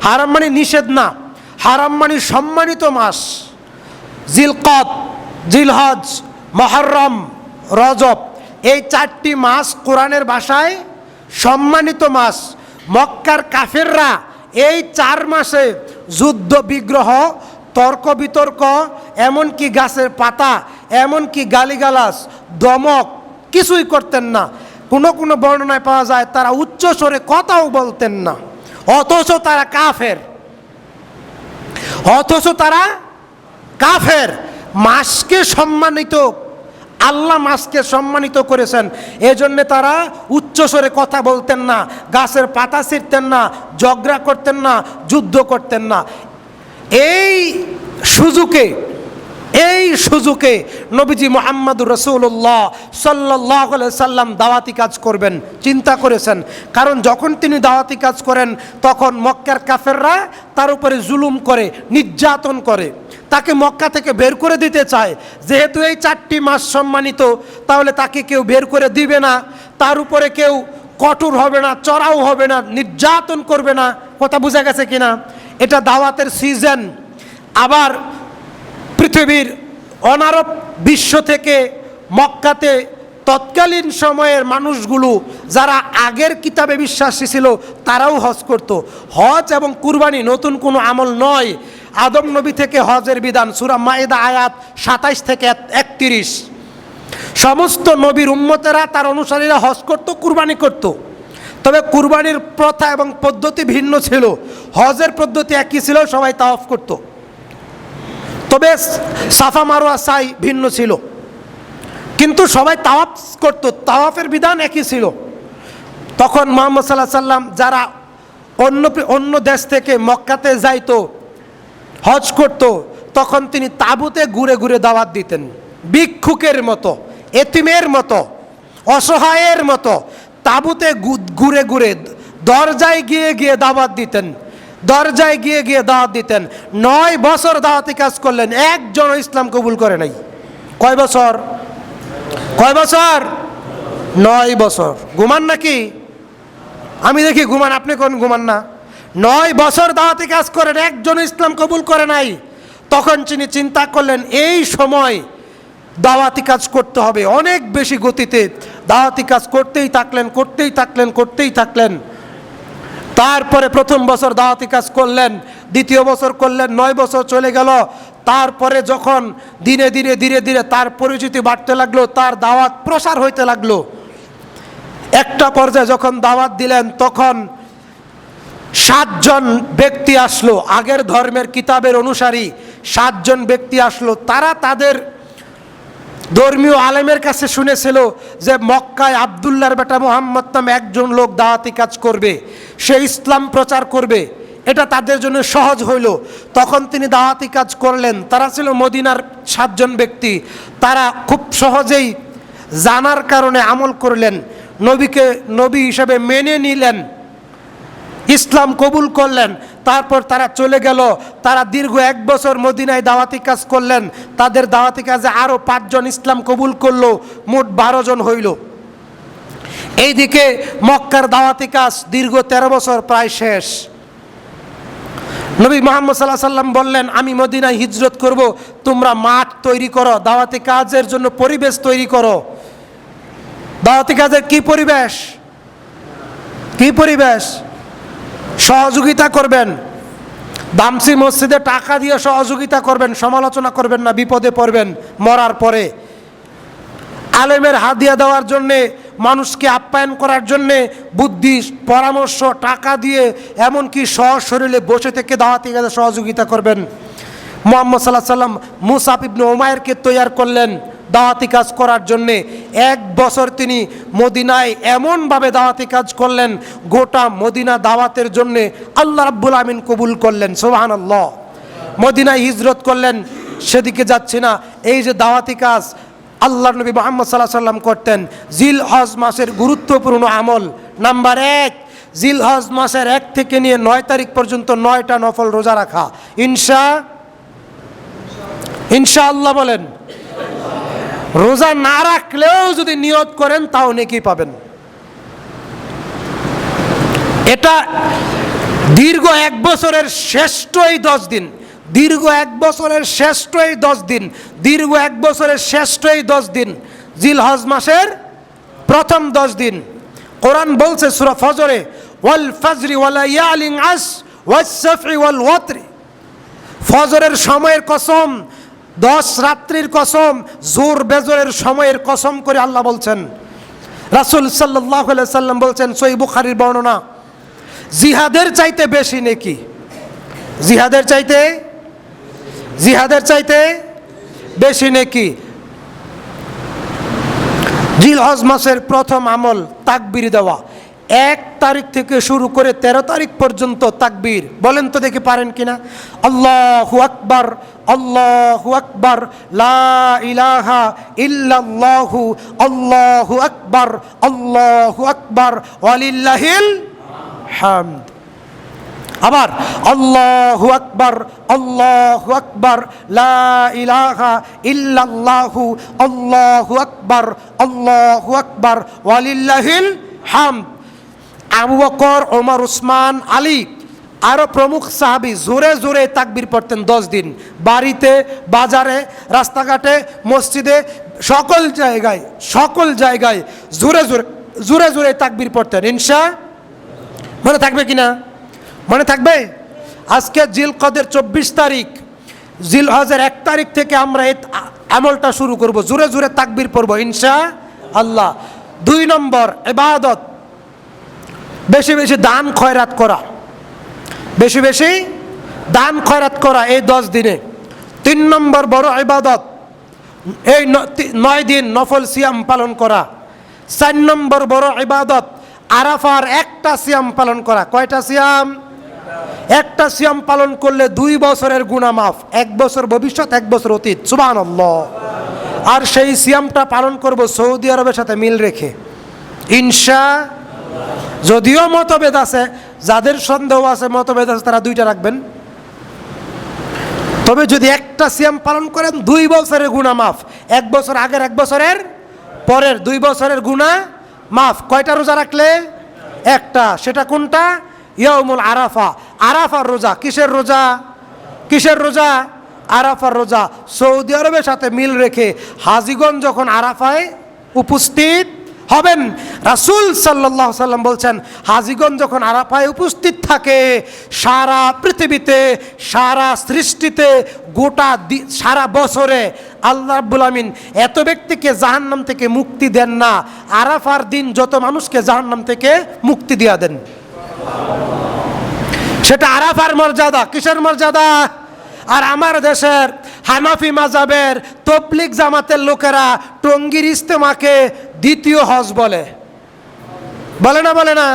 হারাম মানে নিষেধ না, হারাম মানে সম্মানিত মাস। জিলকদ, জিলহজ, মুহররম, রজব, এই 4টি মাস কোরআনের ভাষায় সম্মানিত মাস। মক্কার কাফেররা এই 4 মাসে যুদ্ধ বিগ্রহ, তর্ক বিতর্ক, এমনকি গাছের পাতা, এমনকি গালিগালাজ, দমক কিছুই করতেন না। কোনো কোনো বর্ণনায় পাওয়া যায় তারা উচ্চ স্বরে কথাও বলতেন না, অথচ তারা কাফের, অথচ তারা কাফের। মাসকে সম্মানিত, আল্লাহ মাসকে সম্মানিত করেছেন, এজন্য তারা উচ্চস্বরে কথা বলতেন না, গাছের পাতা ছিঁড়তেন না, ঝগড়া করতেন না, যুদ্ধ করতেন না। এই সুযোগে নবীজি মুহাম্মদুর রাসূলুল্লাহ সাল্লাল্লাহু আলাইহি সাল্লাম দাওয়াতি কাজ করবেন চিন্তা করেছেন। কারণ যখন তিনি দাওয়াতি কাজ করেন তখন মক্কার কাফেররা তার উপরে জুলুম করে, নির্যাতন করে, তাকে মক্কা থেকে বের করে দিতে চায়। যেহেতু এই 4টি মাস সম্মানিত, তাহলে তাকে কেউ বের করে দিবে না, তার উপরে কেউ কঠোর হবে না, চড়াও হবে না, নির্যাতন করবে না। কথা বোঝা গেছে কিনা? এটা দাওয়াতের সিজন। আবার পৃথিবীর অনারব বিশ্ব থেকে মক্কাতে তৎকালীন সময়ের মানুষগুলো যারা আগের কিতাবে বিশ্বাসী ছিল তারাও হজ করত। হজ এবং কুরবানি নতুন কোনো আমল নয়। আদম নবী থেকে হজের বিধান, সূরা মায়েদা আয়াত 27 থেকে 31। সমস্ত নবীর উম্মতেরা, তার অনুসারীরা হজ করত, কুরবানি করত। তবে কুরবানির প্রথা এবং পদ্ধতি ভিন্ন ছিল, হজের পদ্ধতি একই ছিল, সবাই তাওয়াফ করত। তবে সাফা মারওয়া সাই ভিন্ন ছিল, কিন্তু সবাই তাওয়াফ করত, তাওয়াফের বিধান একই ছিল। তখন মুহাম্মদ সাল্লাল্লাহু আলাইহি সাল্লাম যারা অন্য দেশ থেকে মক্কাতে যাইতো, হজ করত, তখন তিনি তাঁবুতে ঘুরে ঘুরে দাওয়াত দিতেন, ভিক্ষুকের মতো, এতিমের মতো, অসহায়ের মতো তাঁবুতে ঘুরে ঘুরে দরজায় গিয়ে গিয়ে দাওয়াত দিতেন, দরজায় গিয়ে গিয়ে দাওয়াত দিতেন। 9 বছর দাওয়াতি কাজ করলেন, একজন ইসলাম কবুল করে নাই। কয় বছর? 9 বছর। ঘুমান নাকি? আমি দেখি ঘুমান, আপনি কোন ঘুমান না? 9 বছর দাওয়াতি কাজ করেন, একজন ইসলাম কবুল করে নাই। তখন তিনি চিন্তা করলেন এই সময় দাওয়াতি কাজ করতে হবে, অনেক বেশি গতিতে দাওয়াতি কাজ করতেই থাকলেন। তারপরে প্রথম বছর দাওয়াতি কাজ করলেন, দ্বিতীয় বছর করলেন, 9 বছর চলে গেল। তারপরে যখন ধীরে ধীরে তার পরিচিতি বাড়তে লাগলো, তার দাওয়াত প্রসার হইতে লাগলো। একটা পর্যায়ে যখন দাওয়াত দিলেন তখন 7 জন ব্যক্তি আসলো, আগের ধর্মের কিতাবের অনুসারী 7 জন ব্যক্তি আসলো। তারা তাদের ধর্মীয় আলেমের কাছে শুনেছিল যে মক্কায় আব্দুল্লাহর বেটা মুহাম্মদ নামে একজন লোক দাওয়াতি কাজ করবে, সে ইসলাম প্রচার করবে, এটা তাদের জন্য সহজ হইল। তখন তিনি দাওয়াতি কাজ করলেন। তারা ছিল মদিনার 7 জন ব্যক্তি। তারা খুব সহজেই জানার কারণে আমল করলেন, নবীকে নবী হিসেবে মেনে নিলেন, ইসলাম কবুল করলেন। তারপর তারা চলে গেল। তারা দীর্ঘ 1 বছর মদিনায় দাওয়াতি কাজ করলেন। তাদের দাওয়াতি কাজে আরও 5 জন ইসলাম কবুল করলো, মোট 12 জন হইল। এইদিকে মক্কার দাওয়াতি কাজ দীর্ঘ 13 বছর প্রায় শেষ। নবী মুহাম্মদ সাল্লাল্লাহু আলাইহি সাল্লাম বললেন, আমি মদিনায় হিজরত করব, তোমরা মাঠ তৈরি করো, দাওয়াতি কাজের জন্য পরিবেশ তৈরি করো। দাওয়াতি কাজের কি পরিবেশ? সহযোগিতা করবেন, দামসি মসজিদে টাকা দিয়ে সহযোগিতা করবেন, সমালোচনা করবেন না, বিপদে পড়বেন মরার পরে। আলেমের হাদিয়া দেওয়ার জন্যে, মানুষকে আপ্যায়ন করার জন্যে বুদ্ধি, পরামর্শ, টাকা দিয়ে, এমনকি সশরীরে বসে থেকে দাওয়াতি কাজে সহযোগিতা করবেন। মুহাম্মদ সাল্লাল্লাহু আলাইহি সাল্লাম মুসআব ইবনে উমাইরকে তৈয়ার করলেন দাওয়াতি কাজ করার জন্যে। 1 বছর তিনি মদিনায় এমনভাবে দাওয়াতি কাজ করলেন, গোটা মদিনা দাওয়াতের জন্যে আল্লাহ রাব্বুল আমিন কবুল করলেন। সুবহানাল্লাহ। মদিনায় হিজরত করলেন, সেদিকে যাচ্ছি না। এই যে দাওয়াতি কাজ আল্লাহর নবী মুহাম্মদ সাল্লাল্লাহু আলাইহি সাল্লাম করতেন। জিলহজ মাসের গুরুত্বপূর্ণ আমল নাম্বার 1, জিলহজ মাসের 1 থেকে নিয়ে 9 তারিখ পর্যন্ত 9টা নফল রোজা রাখা। ইনশাআল্লাহ বলেন। রোজা না রাখলেও যদি নিয়ত করেন তাও নেকি পাবেন। এটা দীর্ঘ 1 বছরের শ্রেষ্ঠ এই 10 দিন, দীর্ঘ 1 বছরের শ্রেষ্ঠ এই 10 দিন, দীর্ঘ 1 বছরের শ্রেষ্ঠ এই 10 দিন জিলহজ মাসের প্রথম 10 দিন। কোরআন বলছে সূরা ফজরে, ওয়াল ফাজরি ওয়া লায়ালিন আশ ওয়াস শাফঈ ওয়াল ওয়াতরি, ফজরের সময়ের কসম, 10 রাত্রির কসম, জোর বেজরের সময়ের কসম করে আল্লাহ বলছেন। রাসূল সাল্লাল্লাহু আলাইহি সাল্লাম বলছেন, সহিহ বুখারীর বর্ণনা, জিহাদের চাইতে বেশি নেকি, জিহাদের চাইতে বেশি নেকি। জিলহজ মাসের প্রথম আমল তাকবীর দেওয়া। 1 তারিখ থেকে শুরু করে 13 তারিখ পর্যন্ত তাকবীর। বলেন তো দেখি পারেন কিনা। আল্লাহু আকবার, আল্লাহু আকবার, লা ইলাহা ইল্লাল্লাহু, আল্লাহু আকবার, আল্লাহু আকবার, ওয়ালিল্লাহিল হামদ। আবার আল্লাহু আকবার, আল্লাহু আকবার, লা ইলাহা ইল্লাল্লাহু, আল্লাহু আকবার, আল্লাহু আকবার, ওয়ালিল্লাহিল হামদ। আবু বকর, ওমর, উসমান, আলী আরো প্রমুখ সাহাবী জোরে জোরে তাকবীর পড়তেন 10 দিন। বাড়িতে, বাজারে, রাস্তাঘাটে, মসজিদে, সকল জায়গায় জোরে জোরে তাকবীর পড়তেন। মনে থাকবে কিনা? মনে থাকবে? আজকে জিলকদের 24 তারিখ, জিলহজের 1 তারিখ থেকে আমরা এই আমলটা শুরু করব, জোরে জোরে তাকবীর পড়ব ইনশাআল্লাহ। 2 নম্বর ইবাদত, বেশি বেশি দান খয়রাত করা, বেশি বেশি দান খয়রাত করা এই 10 দিনে। 3 নম্বর বড় ইবাদত, এই 9 দিন নফল সিয়াম পালন করা। 4 নম্বর বড় ইবাদত আরাফার একটা সিয়াম পালন করা। কয়টা সিয়াম? একটা সিয়াম পালন করলে 2 বছরের গুনাহ মাফ, 1 বছর ভবিষ্যৎ, 1 বছর অতীত। সুবহানাল্লাহ। আর সেই সিয়ামটা পালন করব সৌদি আরবের সাথে মিল রেখে ইনশাআল্লাহ। যদিও মতভেদ আছে, যাদের সন্দেহ আছে, মতভেদ আছে, তারা 2টা রাখবেন। তবে যদি একটা সিয়াম পালন করেন 2 বছরের গুনাহ মাফ, 1 বছর আগের, 1 বছরের পরের 2 বছরের গুনাহ মাফ। কয়টা রোজা রাখলে? একটা। সেটা কোনটা? ইয়াউমুল আরাফা, আরাফার রোজা। কিসের রোজা? কিসের রোজা? আরাফার রোজা। সৌদি আরবের সাথে মিল রেখে হাজিগণ যখন আরাফায় উপস্থিত হবেন, রাসূল সাল্লাল্লাহু আলাইহি সাল্লাম বলছেন, হাজিগণ যখন আরাফায় উপস্থিত থাকে, সারা পৃথিবীতে, সারা সৃষ্টিতে, গোটা সারা বছরে আল্লাহ রাব্বুল আমিন এত ব্যক্তিকে জাহান্নাম থেকে মুক্তি দেন না, আরাফার দিন যত মানুষকে জাহান্নাম থেকে মুক্তি দিয়া দেন। সেটা আরাফার মর্যাদা। কিসের মর্যাদা? আর আমার দেশের হানাফি মাযহাবের তবলিগ জামাতের লোকেরা টঙ্গীর ইজতেমাকে দ্বিতীয় হজ বলে, বলে না?